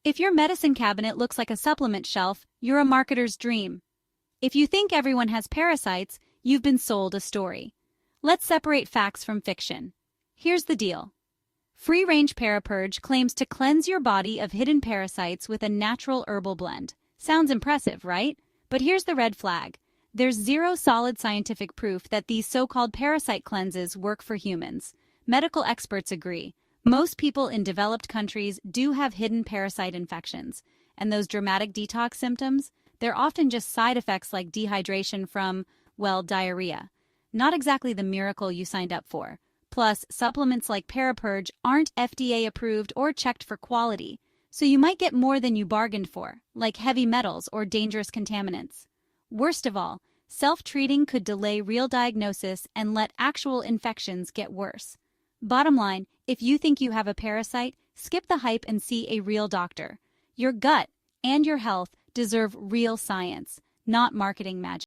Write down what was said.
If your medicine cabinet looks like a supplement shelf, you're a marketer's dream. If you think everyone has parasites, you've been sold a story. Let's separate facts from fiction. Here's the deal. Free-range ParaPurge claims to cleanse your body of hidden parasites with a natural herbal blend. Sounds impressive, right? But here's the red flag. There's zero solid scientific proof that these so-called parasite cleanses work for humans. Medical experts agree. Most people in developed countries do have hidden parasite infections, and those dramatic detox symptoms, they're often just side effects like dehydration from, well, diarrhea. Not exactly the miracle you signed up for. Plus, supplements like ParaPurge aren't FDA approved or checked for quality, so you might get more than you bargained for, like heavy metals or dangerous contaminants. Worst of all, self-treating could delay real diagnosis and let actual infections get worse. Bottom line, if you think you have a parasite, skip the hype and see a real doctor. Your gut and your health deserve real science, not marketing magic.